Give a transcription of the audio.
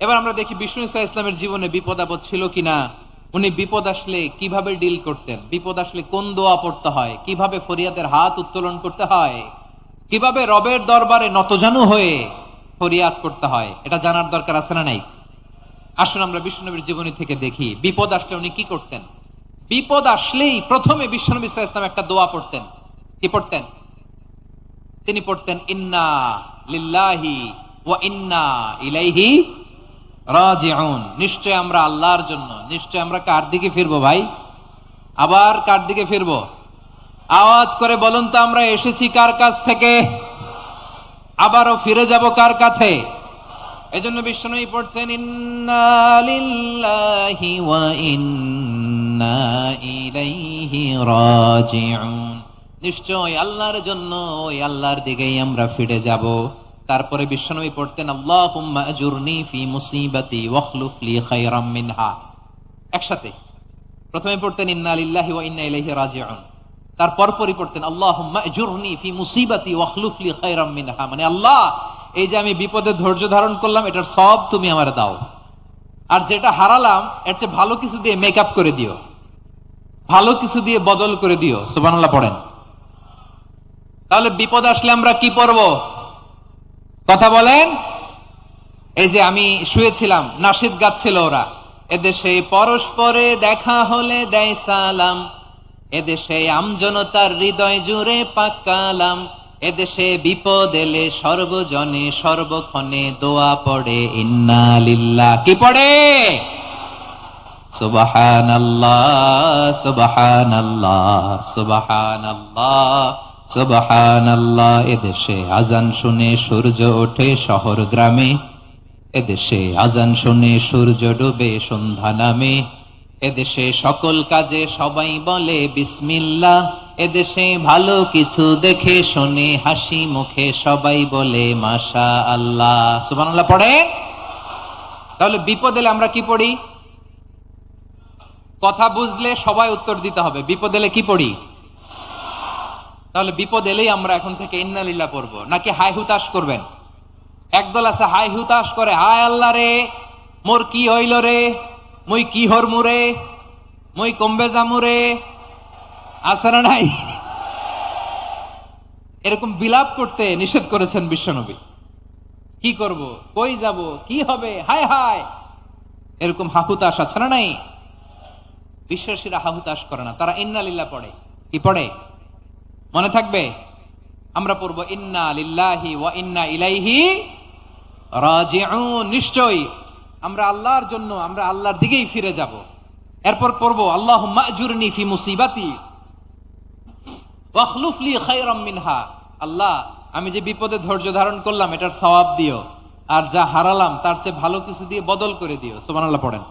এবার আমরা দেখি বিষ্ণু ইসা ইসলামের জীবনে বিপদ আপদ ছিল কিনা, উনি বিপদ আসলে কিভাবে ডিল করতেন, বিপদ আসলে কোন দোয়া পড়তে হয়, কিভাবে ফরিয়াদের হাত উত্তোলন করতে হয়, কিভাবে রবের দরবারে নতজানু হয়ে ফরিয়াদ করতে হয়, এটা জানার দরকার আছে না নাই? আসুন আমরা বিশ্বনবীর জীবনী থেকে দেখি বিপদ আসলে উনি কি করতেন। বিপদ আসলেই প্রথমে বিশ্বনবী ইসা ইসলাম একটা দোয়া পড়তেন। কি পড়তেন? তিনি পড়তেন ইন্না লিল্লাহি ওয়া ইন্না ইলাইহি রাজিউন। নিশ্চয় আমরা আল্লাহর জন্য, নিশ্চয় আমরা কার দিকে ফিরবো ভাই? আবার কার দিকে ফিরবো? আওয়াজ করে বলুন তো, আমরা এসেছি কার কাছ থেকে, আবারও ফিরে যাব কার কাছে? এজন্য বিশ্বনবী পড়ছেন ইন্না লিল্লাহি ওয়া ইন্না ইলাইহি রাজিউন। নিশ্চয় আল্লাহর জন্য, ওই আল্লাহর দিকেই আমরা ফিরে যাব। তারপরে বিশ্বনবী পড়তেন আল্লাহুম্মা আজুরনি ফি মুসিবাতি ওয়াখলুফ লি খায়রাম মিনহা। একসাথে প্রথমে পড়তেন ইন্না লিল্লাহি ওয়া ইন্না ইলাইহি রাজিউন, তারপর পরই পড়তেন আল্লাহুম্মা আজুরনি ফি মুসিবাতি ওয়াখলুফ লি খায়রাম মিনহা। মানে আল্লাহ, এই যে আমি বিপদে ধৈর্য ধারণ করলাম, এটার সব তুমি আমারে দাও, আর যেটা হারালাম এর চেয়ে ভালো কিছু দিয়ে মেকআপ করে দিও, ভালো কিছু দিয়ে বদল করে দিও। সুবহানাল্লাহ পড়েন। তাহলে বিপদ আসলে আমরা কি পড়ব? কথা বলেন। এই যে আমি শুয়েছিলাম, নাশিদ গাচ্ছিল ওরা, এদেশে পরস্পরে দেখা হলে দেয় সালাম, এদেশে আমজনতার হৃদয় জুড়ে পাকালাম, এদেশে বিপদ এলে সর্বজনে সর্বক্ষণে দোয়া পড়ে ইন্না লিল্লাহ। কি পড়ে? সুবহানাল্লাহ সুবহানাল্লাহ সুবহানাল্লাহ সুবহানাল্লাহ। এদেশে আজান শুনে সূর্য ওঠে শহর গ্রামে, এদেশে আজান শুনে সূর্য ডুবে সন্ধ্যা নামে, এদেশে সকল কাজে সবাই বলে বিসমিল্লাহ, এদেশে ভালো কিছু দেখে শুনে হাসি মুখে সবাই বলে মাশা আল্লাহ। সুবহানাল্লাহ পড়ে। তাহলে বিপদ এলে আমরা কি পড়ি? কথা বুঝলে সবাই উত্তর দিতে হবে। বিপদ এলে কি পড়ি? তাহলে বিপদ এলেই আমরা এখন থেকে ইন্না লিল্লাহ পড়বো, নাকি হাই হুতাশ করবেন? একদল আছে হাই হুতাশ করে, হায় আল্লাহ রে মোর কি হইল রে, মুই কি হরমু রে, মুই কমবে জামু রে। আছে না নাই? এরকম বিলাপ করতে নিষেধ করেছেন বিশ্বনবী। কি করব, কই যাব, কি হবে, হায় হায়, এরকম হাহুতাশ আছে না নাই? বিশ্বাসীরা হাহুতাশ করে না, তারা ইন্না লিল্লাহ পড়ে। কি পড়ে? মনে থাকবে? আমরা পড়বো ইন্না লিল্লাহি ওয়া ইন্না ইলাইহি রাজিউন। নিশ্চয়ই আমরা আল্লাহর জন্য, আমরা আল্লাহর দিকেই ফিরে যাব। এরপর পড়বো আল্লাহুম্মা আজুরনি ফি মুসিবাতি ওয়াখলুফ লি খায়রাম মিনহা। আল্লাহ, আমি যে বিপদে ধৈর্য ধারণ করলাম এটার সওয়াব দিও, আর যা হারালাম তার চেয়ে ভালো কিছু দিয়ে বদল করে দিও। সুবহানাল্লাহ পড়েন।